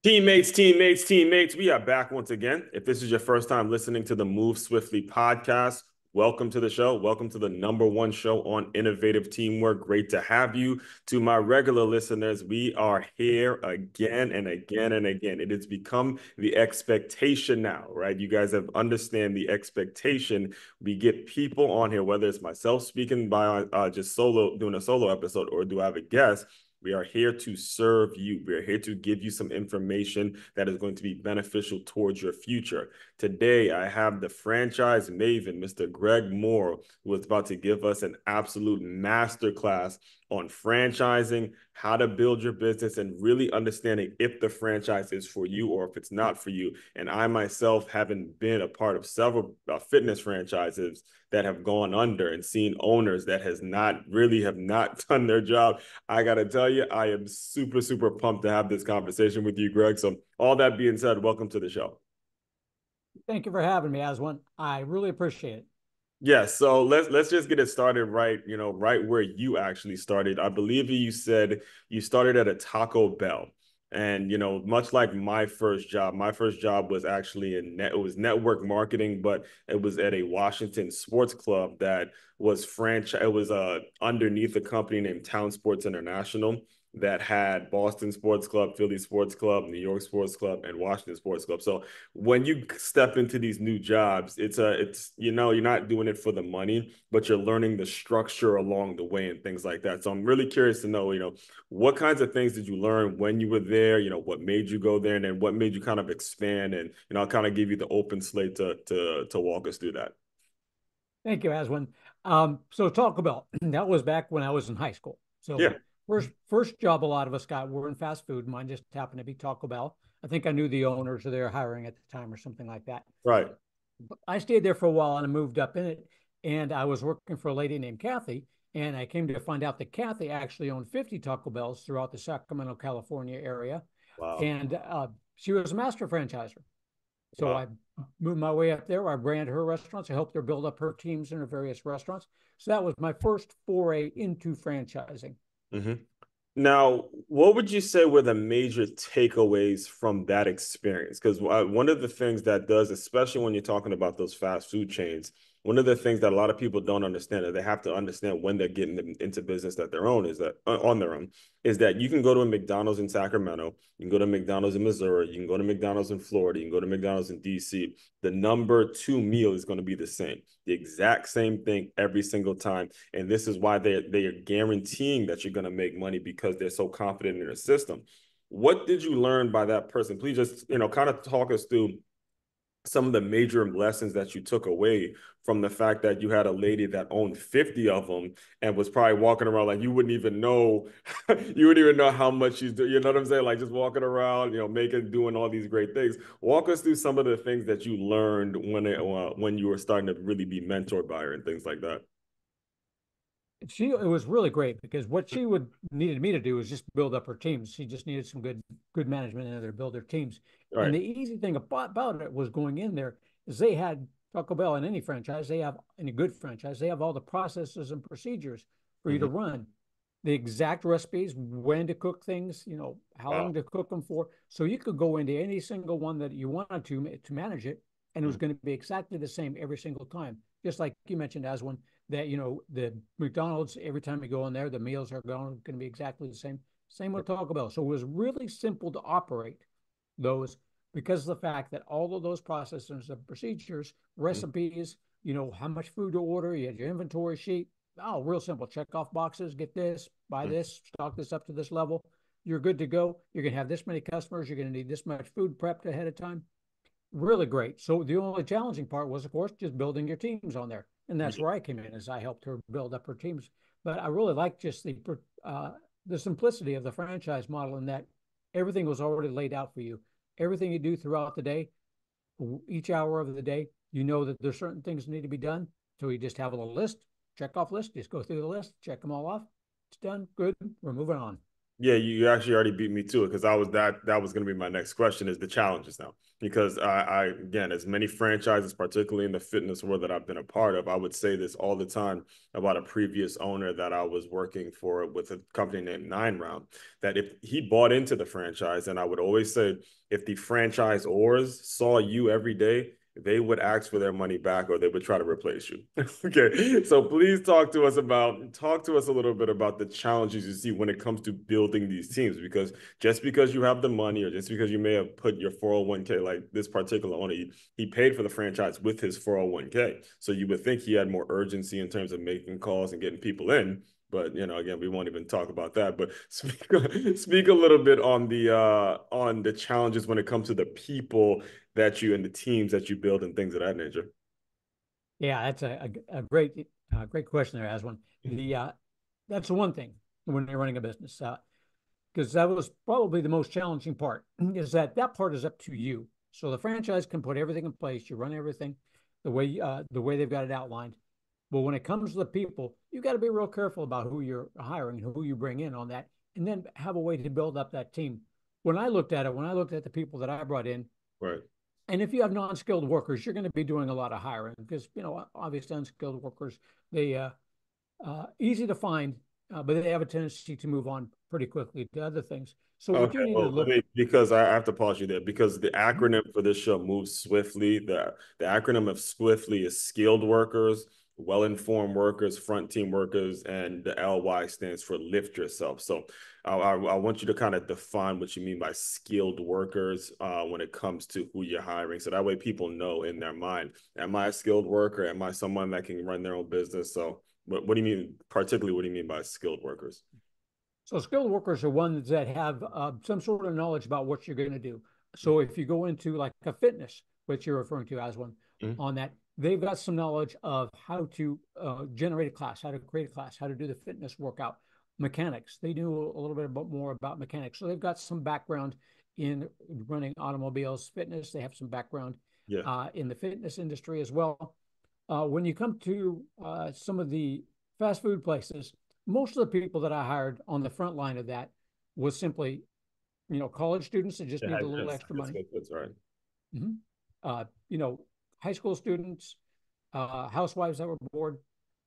Teammates, we are back once again. If this is your first time listening to the Move Swiftly podcast, welcome to the show. Welcome to the number one show on innovative teamwork. Great to have you. To my regular listeners, we are here again and again and again. It has become the expectation now, right? You guys have understand the expectation. We get people on here, whether it's myself speaking by just solo, doing a solo episode, or do I have a guest? We are here to serve you. We are here to give you some information that is going to be beneficial towards your future. Today, I have the franchise maven, Mr. Greg Moore, who is about to give us an absolute masterclass on franchising, how to build your business, and really understanding if the franchise is for you or if it's not for you. And I myself, having been a part of several fitness franchises that have gone under and seen owners that have not done their job, I got to tell you, I am super, super pumped to have this conversation with you, Greg. So all that being said, welcome to the show. Thank you for having me, Aswan. I really appreciate it. Yes, so let's just get it started right, right where you actually started. I believe you said you started at a Taco Bell. And much like my first job was actually it was network marketing, but it was at a Washington sports club that was franchise. It was underneath a company named Town Sports International that had Boston Sports Club, Philly Sports Club, New York Sports Club, and Washington Sports Club. So when you step into these new jobs, you're not doing it for the money, but you're learning the structure along the way and things like that. So I'm really curious to know, what kinds of things did you learn when you were there? What made you go there, and then what made you kind of expand? And I'll kind of give you the open slate to walk us through that. Thank you, Aswan. So Taco Bell, that was back when I was in high school. Yeah, So first job a lot of us got were in fast food. Mine just happened to be Taco Bell. I think I knew the owners or they were hiring at the time or something like that. right. But I stayed there for a while and I moved up in it. And I was working for a lady named Kathy. And I came to find out that Kathy actually owned 50 Taco Bells throughout the Sacramento, California area. Wow. And she was a master franchiser. So Wow. I moved my way up there. I ran her restaurants. I helped her build up her teams in her various restaurants. So that was my first foray into franchising. Mm-hmm. Now, what would you say were the major takeaways from that experience? Because one of the things that does, especially when you're talking about those fast food chains, one of the things that a lot of people don't understand, that they have to understand when they're getting into business that their own is that on their own, is that you can go to a McDonald's in Sacramento, you can go to McDonald's in Missouri, you can go to McDonald's in Florida, you can go to McDonald's in DC. The number two meal is going to be the same, the exact same thing every single time. And this is why they are guaranteeing that you're going to make money because they're so confident in their system. What did you learn by that person? Please just, kind of talk us through some of the major lessons that you took away from the fact that you had a lady that owned 50 of them and was probably walking around like you wouldn't even know you wouldn't even know how much she's doing. You know what I'm saying? Like just walking around, doing all these great things. Walk us through some of the things that you learned when you were starting to really be mentored by her and things like that. It was really great because what she would needed me to do was just build up her teams. She just needed some good management in there to build their teams. All And right. the easy thing about it was going in there is they had Taco Bell in any franchise, they have any good franchise, they have all the processes and procedures for you to Mm-hmm. run. The exact recipes, when to cook things, how Wow. long to cook them for. So you could go into any single one that you wanted to manage it, and it was Mm-hmm. going to be exactly the same every single time. Just like you mentioned, as one that the McDonald's every time you go in there, the meals are going to be exactly the same. Same with Taco Bell. So it was really simple to operate those because of the fact that all of those processes and procedures, recipes, how much food to order, you had your inventory sheet. Oh, real simple. Check off boxes, get this, buy Mm-hmm. this, stock this up to this level. You're good to go. You're going to have this many customers. You're going to need this much food prepped ahead of time. Really great. So the only challenging part was, of course, just building your teams on there, and that's Yeah. where I came in as I helped her build up her teams. But I really liked just the simplicity of the franchise model in that everything was already laid out for you. Everything you do throughout the day, each hour of the day, you know that there's certain things that need to be done. So you just have a little list, check off list, just go through the list, check them all off. It's done. Good. We're moving on. Yeah, you actually already beat me to it because I was that was going to be my next question is the challenges now. Because I again, as many franchises, particularly in the fitness world that I've been a part of, I would say this all the time about a previous owner that I was working for with a company named Nine Round, that if he bought into the franchise, and I would always say if the franchisors saw you every day, they would ask for their money back or they would try to replace you. Okay. So please talk to us a little bit about the challenges you see when it comes to building these teams, because just because you have the money or just because you may have put your 401k, like this particular owner, he paid for the franchise with his 401k. So you would think he had more urgency in terms of making calls and getting people in. But again, we won't even talk about that. But speak a little bit on the challenges when it comes to the people that you and the teams that you build and things of that nature. Yeah, that's a great question there, Aswan. That's the one thing when you're running a business, because that was probably the most challenging part, is that part is up to you. So the franchise can put everything in place, you run everything the way they've got it outlined. But when it comes to the people, you got to be real careful about who you're hiring and who you bring in on that, and then have a way to build up that team. When I looked at it, when I looked at the people that I brought in, Right. and if you have non-skilled workers, you're going to be doing a lot of hiring because obviously unskilled workers, they easy to find, but they have a tendency to move on pretty quickly to other things. So what Okay, you need to well, look. because I have to pause you there because the acronym for this show moves swiftly. The acronym of swiftly is skilled workers, well-informed workers, front team workers, and the LY stands for lift yourself. So I want you to kind of define what you mean by skilled workers when it comes to who you're hiring. So that way people know in their mind, am I a skilled worker? Am I someone that can run their own business? So what do you mean, particularly what do you mean by skilled workers? So skilled workers are ones that have some sort of knowledge about what you're going to do. So if you go into like a fitness, which you're referring to as one, Mhm. on that, they've got some knowledge of how to generate a class, how to create a class, how to do the fitness workout, mechanics. They do a little bit more about mechanics. So they've got some background in running automobiles, fitness. They have some background Yeah. in the fitness industry as well. When you come to some of the fast food places, most of the people that I hired on the front line of that was simply, college students that just Yeah, need a little extra money. that's right. Mm-hmm. Uh, you know, high school students, housewives that were bored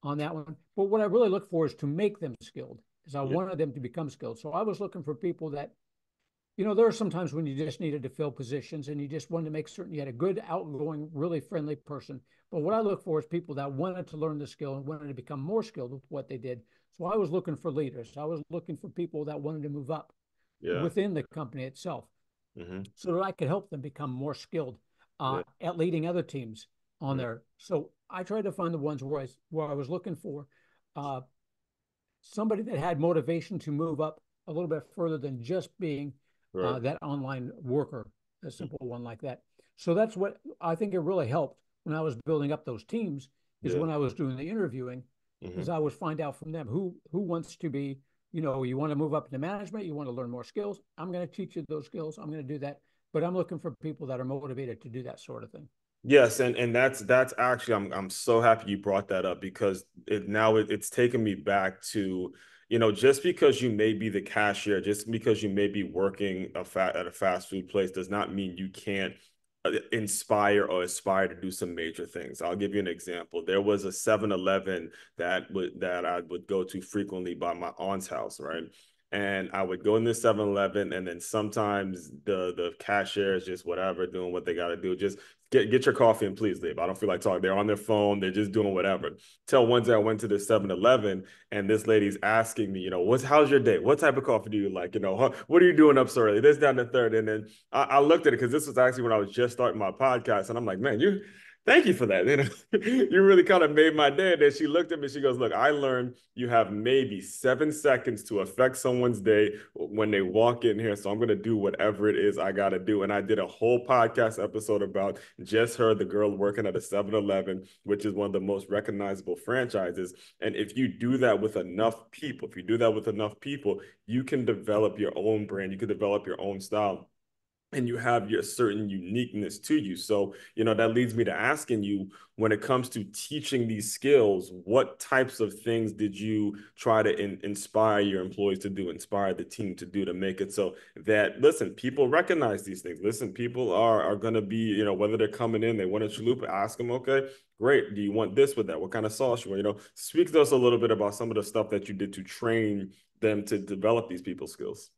on that one. But what I really look for is to make them skilled, is I Yeah. wanted them to become skilled. So I was looking for people that, there are some times when you just needed to fill positions and you just wanted to make certain you had a good, outgoing, really friendly person. But what I look for is people that wanted to learn the skill and wanted to become more skilled with what they did. So I was looking for leaders. I was looking for people that wanted to move up Yeah. within the company itself Hmm. so that I could help them become more skilled Yeah. at leading other teams on Right. there. So I tried to find the ones where I was looking for uh, somebody that had motivation to move up a little bit further than just being Right. that online worker, a simple one like that. So that's what I think it really helped when I was building up those teams is Yeah. when I was doing the interviewing, Hmm. is I would find out from them who wants to be, you want to move up into management, you want to learn more skills. I'm going to teach you those skills. I'm going to do that. But I'm looking for people that are motivated to do that sort of thing. Yes, and that's actually I'm so happy you brought that up because it's taken me back to just because you may be the cashier, just because you may be working at a fast food place does not mean you can't inspire or aspire to do some major things. I'll give you an example. There was a 7-Eleven that I would go to frequently by my aunt's house, right? And I would go in the 7-Eleven, and then sometimes the cashier is just whatever, doing what they got to do. Just get your coffee and please leave. I don't feel like talking. They're on their phone. They're just doing whatever. Till one day I went to the 7-Eleven and this lady's asking me, how's your day? What type of coffee do you like? What are you doing up so early? This, down, the third. And then I looked at it because this was actually when I was just starting my podcast. And I'm like, man, thank you for that. You really kind of made my day. And then she looked at me. She goes, look, I learned you have maybe 7 seconds to affect someone's day when they walk in here. So I'm going to do whatever it is I got to do. And I did a whole podcast episode about just her, the girl working at a 7-Eleven, which is one of the most recognizable franchises. And if you do that with enough people, you can develop your own brand, you can develop your own style. and you have your certain uniqueness to you. So, that leads me to asking you, when it comes to teaching these skills, what types of things did you try to inspire your employees to do, inspire the team to do, to make it so that, listen, people recognize these things. Listen, people are going to be, whether they're coming in, they want a chalupa, ask them, okay, great. Do you want this with that? What kind of sauce you want? Speak to us a little bit about some of the stuff that you did to train them to develop these people skills.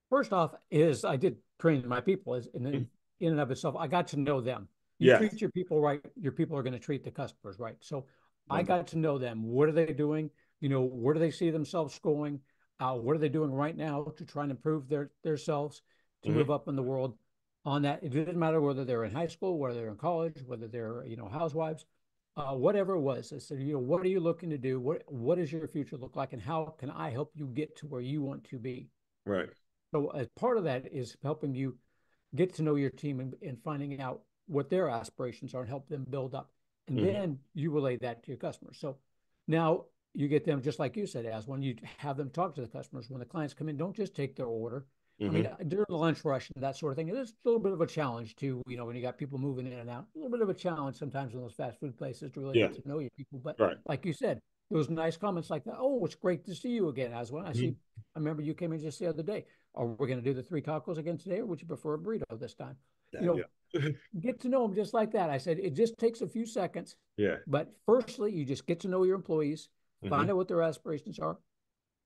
First off, is I did train my people Mhm. in and of itself. I got to know them. You Yes. treat your people right, your people are going to treat the customers right. So I Number. got to know them. What are they doing? Where do they see themselves going? What are they doing right now to try and improve their selves to move Hmm. up in the world? On that, it didn't matter whether they're in high school, whether they're in college, whether they're housewives, whatever it was. I said, what are you looking to do? What does your future look like, and how can I help you get to where you want to be? Right. So as part of that is helping you get to know your team and finding out what their aspirations are and help them build up. And Hmm. then you relay that to your customers. So now you get them, just like you said, as when you have them talk to the customers, when the clients come in, don't just take their order. I mean, Hmm. during the lunch rush and that sort of thing, it is a little bit of a challenge too, when you got people moving in and out, a little bit of a challenge sometimes in those fast food places to really Yeah. get to know your people. But Right. like you said, those nice comments like that. Oh, it's great to see you again, as well. Mhm. I remember you came in just the other day. Are we going to do the three tacos again today, or would you prefer a burrito this time? You Yeah. know, Yeah. get to know them just like that. I said it just takes a few seconds, Yeah. but firstly, you just get to know your employees, find Hmm. out what their aspirations are,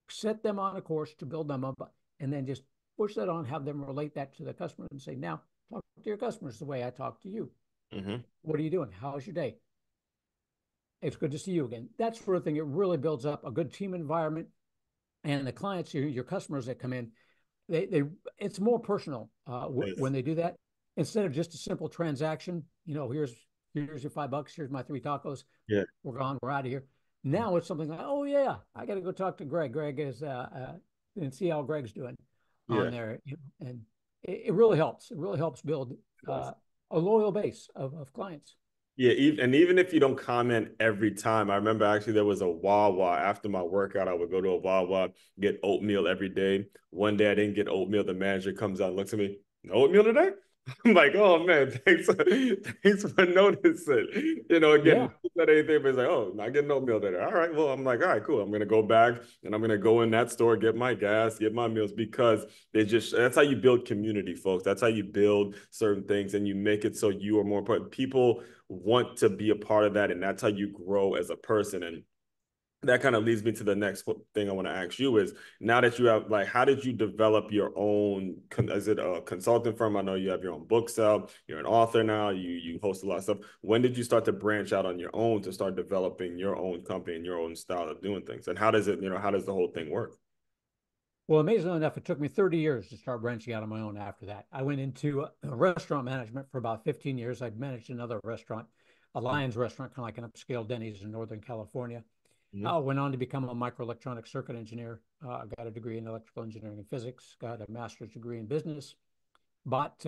set them on a course to build them up, and then just push that on, have them relate that to the customer and say, now talk to your customers the way I talk to you. Hmm. What are you doing? How's your day? It's good to see you again. That sort of thing. It really builds up a good team environment, and the clients, your customers that come in, they it's more personal Yes. when they do that instead of just a simple transaction. Here's your $5. Here's my three tacos. Yeah. We're gone. We're out of here. Now it's something like, oh yeah, I got to go talk to Greg. Greg is and see how Greg's doing on Yeah. there. And it really helps. It really helps build Yes. a loyal base of clients. Yeah, and even if you don't comment every time, I remember actually there was a Wawa after my workout. I would go to a Wawa, get oatmeal every day. One day I didn't get oatmeal. The manager comes out and looks at me, no oatmeal today? I'm like, oh man, thanks for noticing. Again, Yeah. not anything, but it's like, oh, not getting oatmeal today. All right, well, I'm like, all right, cool. I'm gonna go back and I'm gonna go in that store, get my gas, get my meals, because that's how you build community, folks. That's how you build certain things, and you make it so you are more important. People want to be a part of that, and that's how you grow as a person. And that kind of leads me to the next thing I want to ask you is, now that you have, like, how did you develop your own, is it a consulting firm? I know you have your own books out, you're an author now, you host a lot of stuff. When did you start to branch out on your own to start developing your own company and your own style of doing things? And how does how does the whole thing work? Well, amazingly enough, it took me 30 years to start branching out on my own after that. I went into restaurant management for about 15 years. I'd managed another restaurant, a Lions restaurant, kind of like an upscale Denny's in Northern California. Mm-hmm. I went on to become a microelectronic circuit engineer. I got a degree in electrical engineering and physics, got a master's degree in business, bought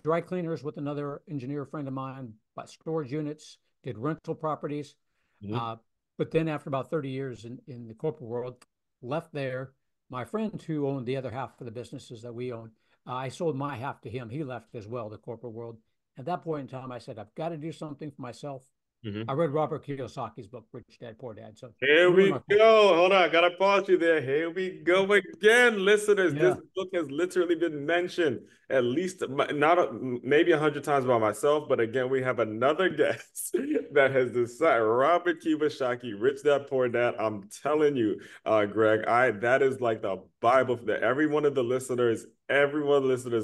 dry cleaners with another engineer friend of mine, bought storage units, did rental properties. Mm-hmm. Uh, but then after about 30 years in the corporate world, left there. My friend who owned the other half of the businesses that we own, I sold my half to him. He left as well, the corporate world. At that point in time, I said, I've got to do something for myself. Mm-hmm. I read Robert Kiyosaki's book, Rich Dad, Poor Dad. So Here really we my focus. go. Hold on, I gotta pause you there. Here we go again, listeners. This Yeah. book has literally been mentioned at least not maybe 100 times by myself, but again, we have another guest that has decided. Robert Kiyosaki, Rich Dad Poor Dad. I'm telling you, Greg, I that is like the Bible for that. Every one of the listeners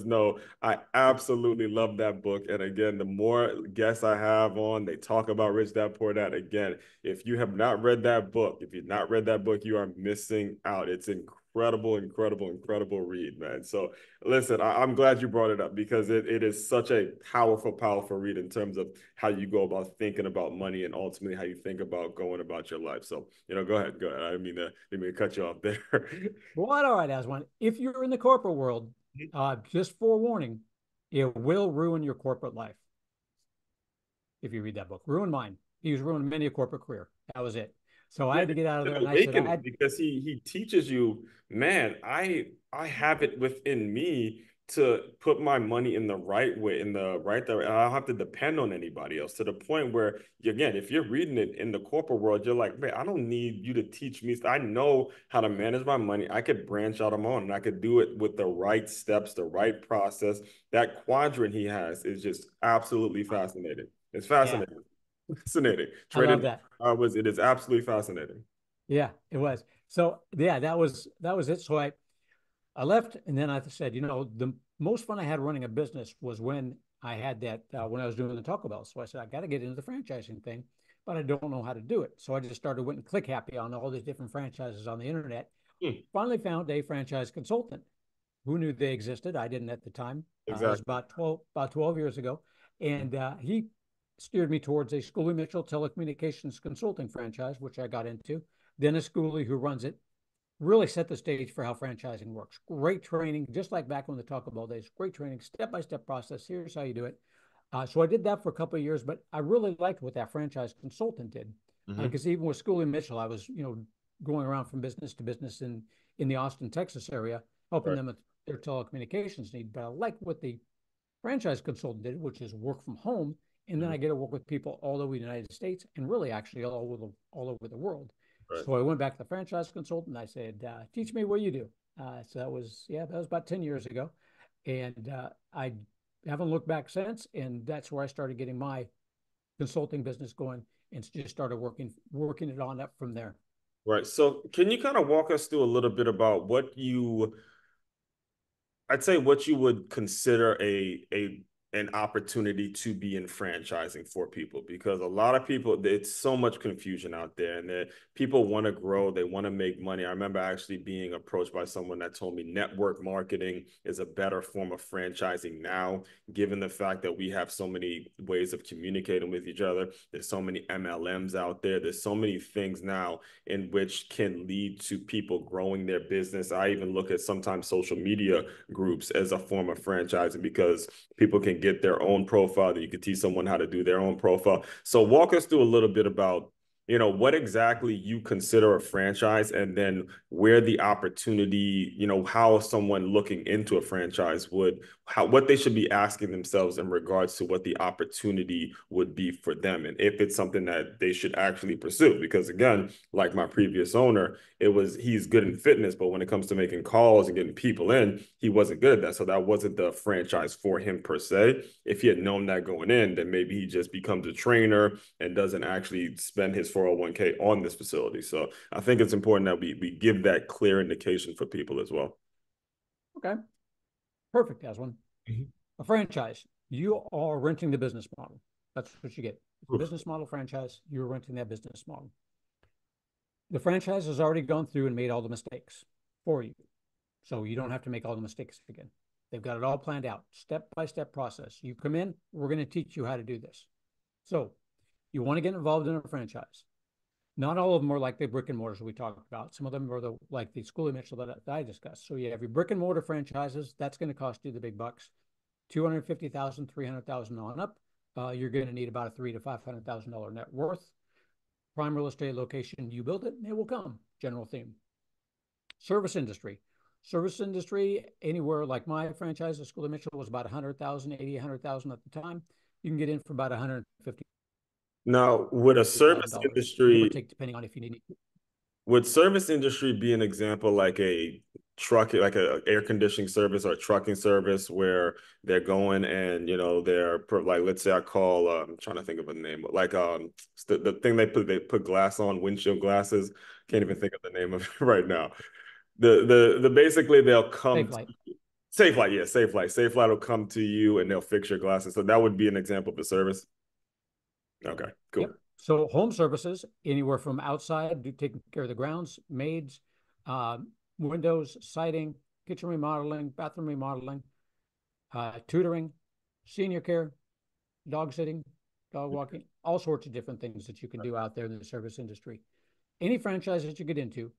know I absolutely love that book. And again, the more guests I have on, they talk about Rich Dad Poor Dad. Again, if you have not read that book, if you've not read that book, you are missing out. It's incredible, incredible, incredible read, man. So listen, I'm glad you brought it up, because it is such a powerful, powerful read in terms of how you go about thinking about money and ultimately how you think about going about your life. So, go ahead, go ahead. I didn't mean to cut you off there. Well, all right, Aswan. If you're in the corporate world, just forewarning, it will ruin your corporate life if you read that book. Ruin mine. He's ruined many a corporate career. That was it. So I Yeah, had to get out of an there, and I said, awakening, because he teaches you, man, I have it within me to put my money in the right way, in the right direction. I don't have to depend on anybody else to the point where, again, if you're reading it in the corporate world, you're like, man, I don't need you to teach me. I know how to manage my money. I could branch out on my own and I could do it with the right steps, the right process. That quadrant he has is just absolutely fascinating. It's Yeah, fascinating. Fascinating. I love Trading that. it is absolutely fascinating. Yeah, it was. So yeah, that was it. So I left, and then I said, the most fun I had running a business was when I had that when I was doing the Taco Bell. So I said I got to get into the franchising thing, but I don't know how to do it. So I just started went and click happy on all these different franchises on the internet. Hmm, Finally found a franchise consultant. Who knew they existed? I didn't at the time. It was exactly. about 12 years ago, and he steered me towards a Schooley Mitchell telecommunications consulting franchise, which I got into. Dennis Schooley, who runs it, really set the stage for how franchising works. Great training, just like back when the Taco Bell days. Great training, step-by-step process. Here's how you do it. So I did that for a couple of years, but I really liked what that franchise consultant did. Mm-hmm. Because even with Schooley Mitchell, I was, going around from business to business in the Austin, Texas area, helping Right. them with their telecommunications need. But I liked what the franchise consultant did, which is work from home. And then Mm-hmm. I get to work with people all over the United States and really actually all over the world. Right. So I went back to the franchise consultant. I said, teach me what you do. So that was about 10 years ago. And I haven't looked back since. And that's where I started getting my consulting business going and just started working it on up from there. Right. So can you kind of walk us through a little bit about I'd say what you would consider a an opportunity to be in franchising for people, because a lot of people, it's so much confusion out there, and that people want to grow, they want to make money. I remember actually being approached by someone that told me network marketing is a better form of franchising now, given the fact that we have so many ways of communicating with each other. There's so many MLMs out there. There's so many things now in which can lead to people growing their business. I even look at sometimes social media groups as a form of franchising, because people can get their own profile, that you can teach someone how to do their own profile. So walk us through a little bit about, what exactly you consider a franchise, and then where the opportunity, how someone looking into a franchise what they should be asking themselves in regards to what the opportunity would be for them, and if it's something that they should actually pursue. Because again, like my previous owner, he's good in fitness, but when it comes to making calls and getting people in, he wasn't good at that. So that wasn't the franchise for him per se. If he had known that going in, then maybe he just becomes a trainer and doesn't actually spend his 401k on this facility. So I think it's important that we give that clear indication for people as well. Okay, perfect, Aswin. Mhm. A franchise, you are renting the business model. That's what you get. It's a Oof. business model franchise. You're renting that business model. The franchise has already gone through and made all the mistakes for you. So you don't have to make all the mistakes again. They've got it all planned out, step by step process. You come in, we're going to teach you how to do this. So you want to get involved in a franchise. Not all of them are like the brick and mortars we talked about. Some of them are like the Schooley Mitchell that I discussed. So you have your brick and mortar franchises. That's going to cost you the big bucks, 250,000, 300,000 on up. You're going to need about a $300,000 to $500,000 net worth. Prime real estate location, you build it, it will come. General theme. Service industry. Service industry, anywhere like my franchise at Schooley Mitchell was about 100,000, 80, 100,000 at the time. You can get in for about 150 Now, would a service $1,000, give or industry take, depending on if you need it. would service industry be an example, like a truck, like a air conditioning service or a trucking service, where they're going and they're like, let's say I call, I'm trying to think of a name, like the thing they put glass on, windshield glasses. Can't even think of the name of it right now. The basically they'll come Safe light. Safelite, yeah, Safelite will come to you and they'll fix your glasses. So that would be an example of a service. Okay, cool. Yep. So home services, anywhere from outside, taking care of the grounds, maids, uh, windows, siding, kitchen remodeling, bathroom remodeling, tutoring, senior care, dog sitting, dog walking, all sorts of different things that you can do out there in the service industry. Any franchise that you get into,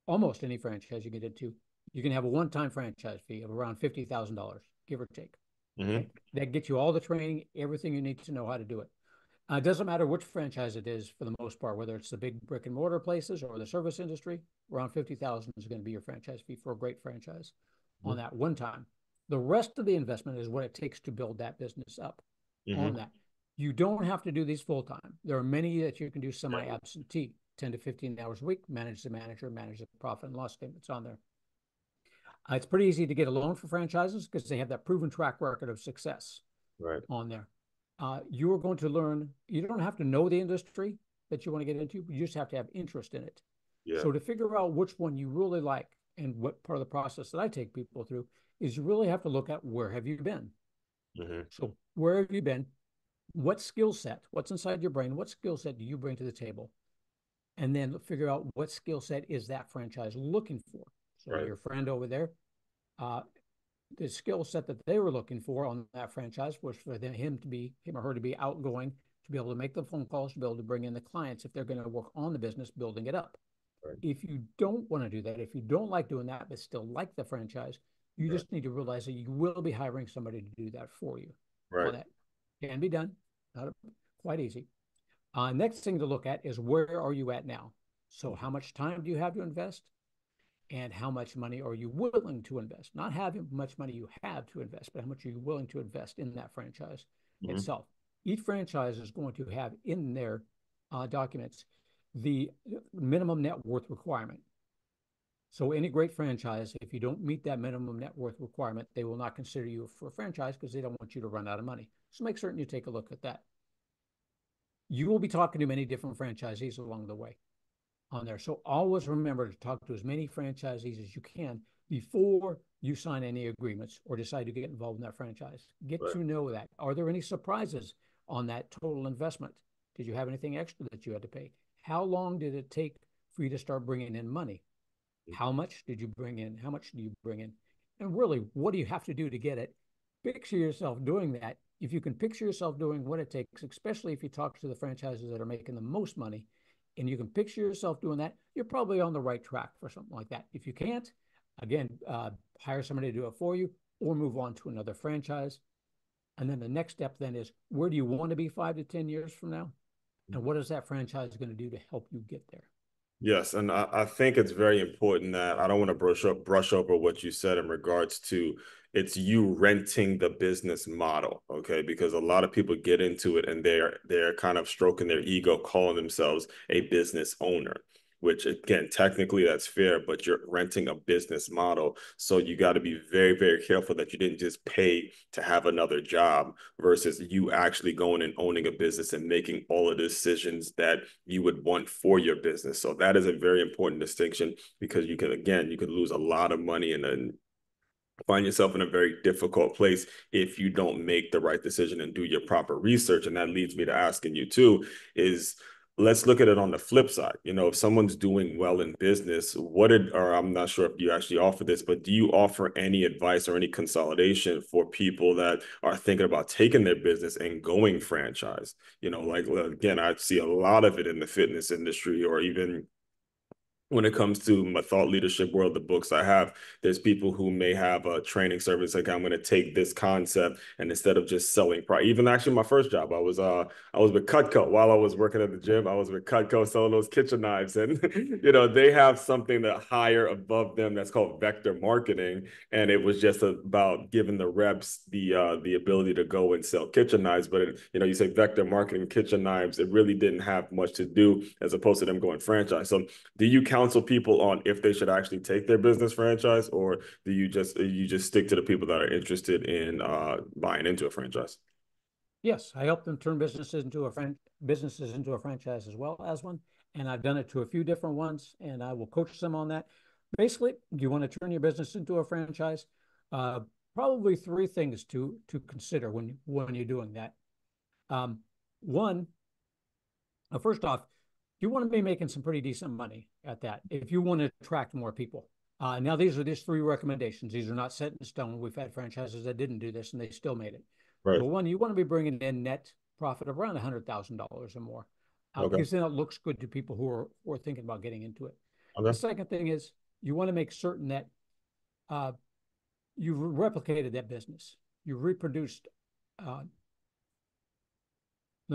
almost any franchise you get into, you can have a one-time franchise fee of around $50,000, give or take. Mm-hmm. Okay. That gets you all the training, everything you need to know how to do it. It doesn't matter which franchise it is for the most part, whether it's the big brick and mortar places or the service industry, around 50,000 is going to be your franchise fee for a great franchise on that one time. The rest of the investment is what it takes to build that business up on that. You don't have to do these full time. There are many that you can do semi-absentee, 10 to 15 hours a week, manage the manager, manage the profit and loss statements on there. It's pretty easy to get a loan for franchises because they have that proven track record of success on there. You are going to learn, you don't have to know the industry that you want to get into, but you just have to have interest in it. Yeah. So to figure out which one you really like and what part of the process that I take people through is you really have to look at where have you been? So where have you been? What skill set, what's inside your brain? What skill set do you bring to the table? And then figure out what skill set is that franchise looking for. So your friend over there, the skill set that they were looking for on that franchise was for him or her to be outgoing, to be able to make the phone calls, to be able to bring in the clients if they're going to work on the business, building it up. If you don't want to do that, if you don't like doing that, but still like the franchise, you just need to realize that you will be hiring somebody to do that for you. Well, that can be done, not quite easy. Next thing to look at is where are you at now? So how much time do you have to invest? And how much money are you willing to invest? Not how much money you have to invest, but how much are you willing to invest in that franchise itself? Each franchise is going to have in their documents the minimum net worth requirement. So any great franchise, if you don't meet that minimum net worth requirement, they will not consider you for a franchise because they don't want you to run out of money. So make certain you take a look at that. You will be talking to many different franchisees along the way on there. So always remember to talk to as many franchisees as you can before you sign any agreements or decide to get involved in that franchise. Get to know that. Are there any surprises on that total investment? Did you have anything extra that you had to pay? How long did it take for you to start bringing in money? How much did you bring in? How much do you bring in? And really, what do you have to do to get it? Picture yourself doing that. If you can picture yourself doing what it takes, especially if you talk to the franchises that are making the most money, and you can picture yourself doing that, you're probably on the right track for something like that. If you can't, again, hire somebody to do it for you or move on to another franchise. And then the next step then is, where do you want to be 5 to 10 years from now? And what is that franchise going to do to help you get there? Yes, and I think it's very important that I don't want to brush over what you said in regards to it's you renting the business model, okay? Because a lot of people get into it and they're kind of stroking their ego, calling themselves a business owner, which again, technically that's fair, but you're renting a business model. So you got to be very, very careful that you didn't just pay to have another job versus you actually going and owning a business and making all of the decisions that you would want for your business. So that is a very important distinction because you could lose a lot of money and then find yourself in a very difficult place if you don't make the right decision and do your proper research. And that leads me to asking you too, is let's look at it on the flip side. You know, if someone's doing well in business, or I'm not sure if you actually offer this, but do you offer any advice or any consolidation for people that are thinking about taking their business and going franchise? You know, like, again, I see a lot of it in the fitness industry or even when it comes to my thought leadership world, the books I have, there's people who may have a training service. Like I'm going to take this concept and instead of just selling even actually my first job, I was with Cutco while I was working at the gym. I was with Cutco selling those kitchen knives and, you know, they have something that higher above them that's called vector marketing. And it was just about giving the reps the ability to go and sell kitchen knives. But, you know, you say vector marketing, kitchen knives, it really didn't have much to do as opposed to them going franchise. So do you counsel people on if they should actually take their business franchise, or do you just stick to the people that are interested in buying into a franchise? Yes, I help them turn businesses into a franchise as well as one, and I've done it to a few different ones, and I will coach them on that. Basically, you want to turn your business into a franchise. Probably three things to consider when you're doing that. One, first off, you want to be making some pretty decent money at that if you want to attract more people. Now, these are just three recommendations. These are not set in stone. We've had franchises that didn't do this and they still made it. Right. But one, you want to be bringing in net profit of around $100,000 or more, because then it looks good to people who are thinking about getting into it. Okay. The second thing is you want to make certain that you've replicated that business. You've reproduced. Let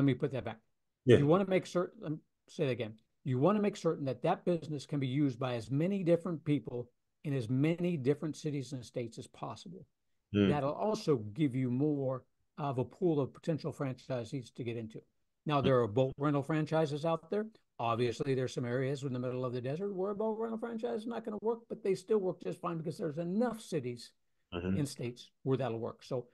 me put that back. Yeah. You want to make certain. Say it again. You want to make certain that that business can be used by as many different people in as many different cities and states as possible. Mm. that'll also give you more of a pool of potential franchisees to get into. Now, there are boat rental franchises out there. Obviously, there's some areas in the middle of the desert where a boat rental franchise is not going to work, but they still work just fine because there's enough cities Mm-hmm. in states where that'll work. So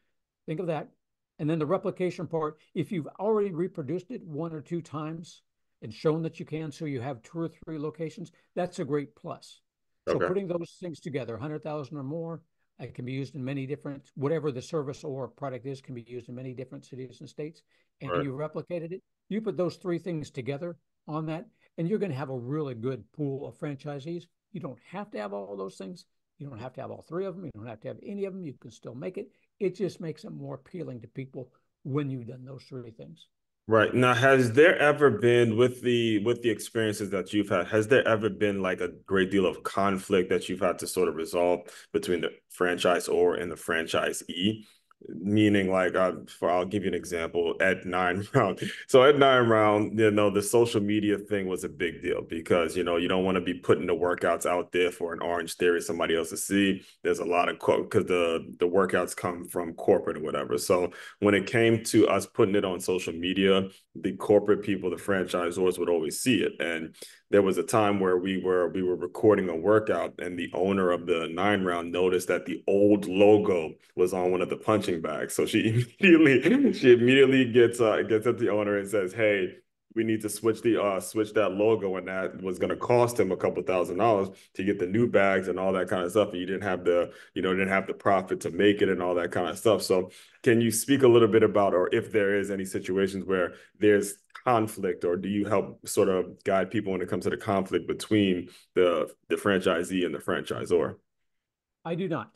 think of that. And then the replication part, if you've already reproduced it one or two times and shown that you can, so you have two or three locations, that's a great plus. So Okay. putting those things together, 100,000 or more, it can be used in many different, whatever the service or product is, can be used in many different cities and states. And Right. you replicated it. You put those three things together on that, and you're going to have a really good pool of franchisees. You don't have to have all those things. You don't have to have all three of them. You don't have to have any of them. You can still make it. It just makes it more appealing to people when you've done those three things. Right. Now, has there ever been with the experiences that you've had, has there ever been like a great deal of conflict that you've had to sort of resolve between the franchisor and the franchisee? Meaning, like, I'll give you an example. At Nine Round, so at Nine Round, the social media thing was a big deal because you don't want to be putting the workouts out there for an Orange Theory somebody else to see. There's a lot of because the workouts come from corporate or whatever. So when it came to us putting it on social media, the corporate people, the franchisors would always see it. And there was a time where we were recording a workout, and the owner of the Nine Round noticed that the old logo was on one of the punching bags. So she immediately gets at the owner and says, "Hey, we need to switch that logo," and that was going to cost him a couple $1,000s to get the new bags and all that kind of stuff. And you didn't have the profit to make it and all that kind of stuff. So can you speak a little bit about, or if there is any situations where there's conflict, or do you help sort of guide people when it comes to the conflict between the franchisee and the franchisor? I do not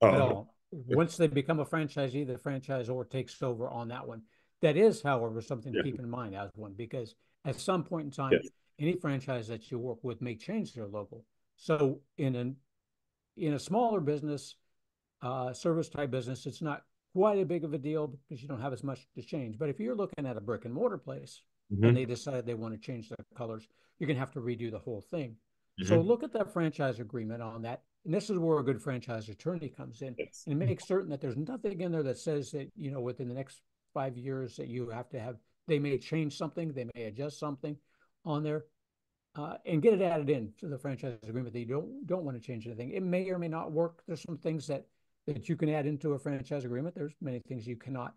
at Oh, all. Once they become a franchisee, the franchisor takes over on that one. That is, however, something to yeah, keep in mind as one, because at some point in yeah. time, any franchise that you work with may change their logo. So in a smaller business, service type business, it's not quite a big of a deal because you don't have as much to change. But if you're looking at a brick and mortar place and Mm-hmm, they decide they want to change their colors, you're going to have to redo the whole thing. So mm-hmm. look at that franchise agreement on that. And this is where a good franchise attorney comes in Yes. and make certain that there's nothing in there that says that, within the next 5 years that you have to have, they may change something, they may adjust something on there. And get it added in to the franchise agreement that you don't want to change anything. It may or may not work. There's some things that you can add into a franchise agreement. There's many things you cannot.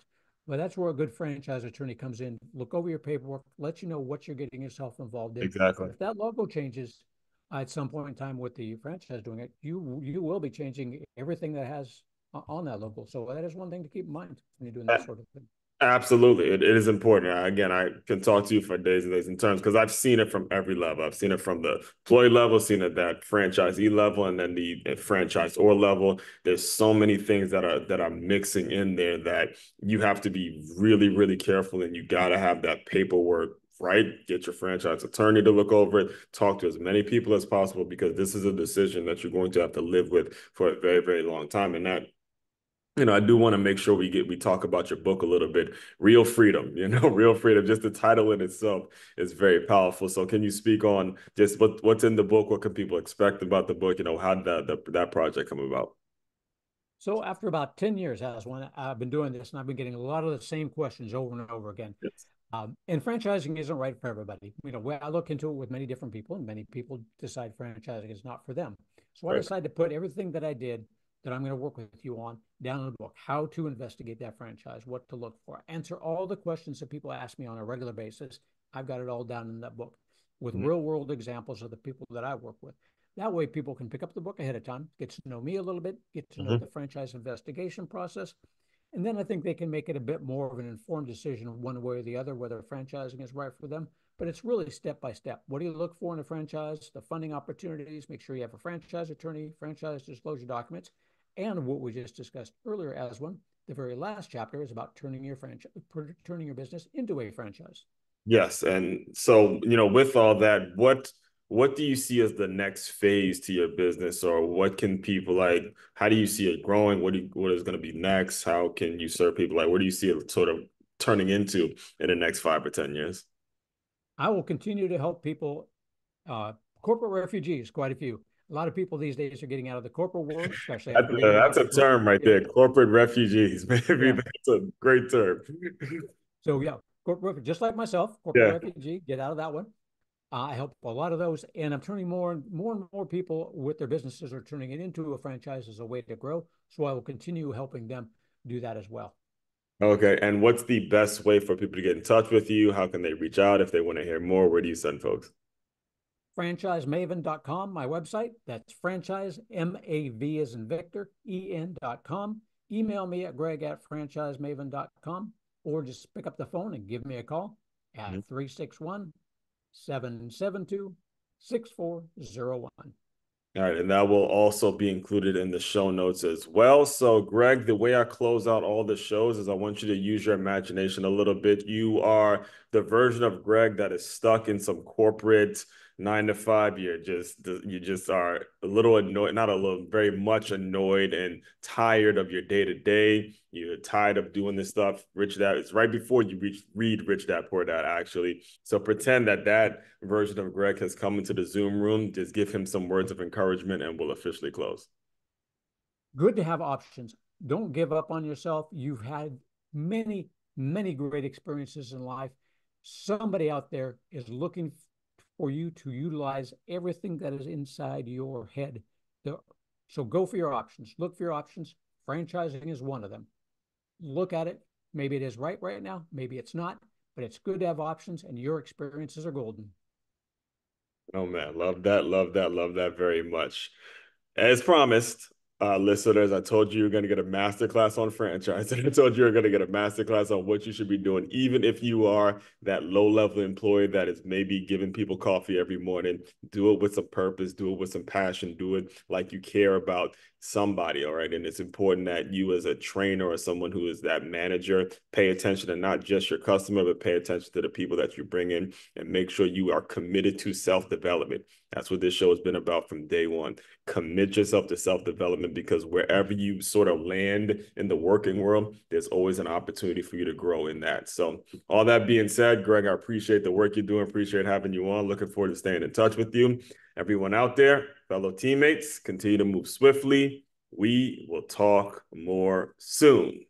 But that's where a good franchise attorney comes in, look over your paperwork, let you know what you're getting yourself involved in. Exactly. And if that logo changes at some point in time with the franchise doing it, you will be changing everything that has on that logo. So that is one thing to keep in mind when you're doing that sort of thing. Absolutely. It is important. Again, I can talk to you for days and days in terms because I've seen it from every level. I've seen it from the employee level, seen it that franchisee level, and then the franchisor level. There's so many things that are mixing in there that you have to be really, really careful, and you got to have that paperwork right. Get your franchise attorney to look over it. Talk to as many people as possible because this is a decision that you're going to have to live with for a very, very long time. And that I do want to make sure we talk about your book a little bit. Real Freedom, Real Freedom. Just the title in itself is very powerful. So, can you speak on just what's in the book? What can people expect about the book? How did that project come about? So after about 10 years, as one, I've been doing this and I've been getting a lot of the same questions over and over again. Yes. And franchising isn't right for everybody. I look into it with many different people, and many people decide franchising is not for them. So I Right. decided to put everything that I did that I'm going to work with you on down in the book: how to investigate that franchise, what to look for, answer all the questions that people ask me on a regular basis. I've got it all down in that book with Mhm. real world examples of the people that I work with. That way, people can pick up the book ahead of time, get to know me a little bit, get to know Mhm. the franchise investigation process, and then I think they can make it a bit more of an informed decision one way or the other, whether franchising is right for them. But it's really step by step. What do you look for in a franchise? The funding opportunities, make sure you have a franchise attorney, franchise disclosure documents, and what we just discussed earlier as one. The very last chapter is about turning your business into a franchise. Yes, and so with all that, what do you see as the next phase to your business, or what can people like? How do you see it growing? What is going to be next? How can you serve people? Like, what do you see it sort of turning into in the next 5 or 10 years? I will continue to help people, uh, corporate refugees, quite a few, A lot of people these days are getting out of the corporate world, especially after being That's around a for, term right yeah, there, corporate refugees. Maybe yeah. that's a great term. So yeah, corporate, just like myself, corporate Yeah. refugee, get out of that one. I help a lot of those, and I'm turning more people with their businesses are turning it into a franchise as a way to grow. So I will continue helping them do that as well. Okay. And what's the best way for people to get in touch with you? How can they reach out if they want to hear more? Where do you send folks? Franchisemaven.com, my website. That's franchise, M-A-V as in Victor, E-N.com. Email me at greg@franchisemaven.com, or just pick up the phone and give me a call at 361-772-6401. All right, and that will also be included in the show notes as well. So, Greg, the way I close out all the shows is I want you to use your imagination a little bit. You are the version of Greg that is stuck in some corporate 9 to 5. You just are a little annoyed, not a little, very much annoyed and tired of your day to day. You're tired of doing this stuff. Rich Dad, it's right before you read Rich Dad Poor Dad, actually. So pretend that version of Greg has come into the Zoom room. Just give him some words of encouragement and we'll officially close. Good to have options. Don't give up on yourself. You've had many, many great experiences in life. Somebody out there is looking for you to utilize everything that is inside your head. So go for your options. Look for your options. Franchising is one of them. Look at it. Maybe it is right now. Maybe it's not, but it's good to have options, and your experiences are golden. Oh man, love that, love that, love that very much. As promised, listeners, I told you you're going to get a masterclass on franchising. I told you you're going to get a masterclass on what you should be doing, even if you are that low-level employee that is maybe giving people coffee every morning. Do it with some purpose, do it with some passion, do it like you care about somebody, all right? And it's important that you as a trainer or someone who is that manager pay attention to not just your customer, but pay attention to the people that you bring in and make sure you are committed to self-development. That's what this show has been about from day one. Commit yourself to self-development, because wherever you sort of land in the working world, there's always an opportunity for you to grow in that. So all that being said, Greg, I appreciate the work you're doing. Appreciate having you on. Looking forward to staying in touch with you. Everyone out there, fellow teammates, continue to move swiftly. We will talk more soon.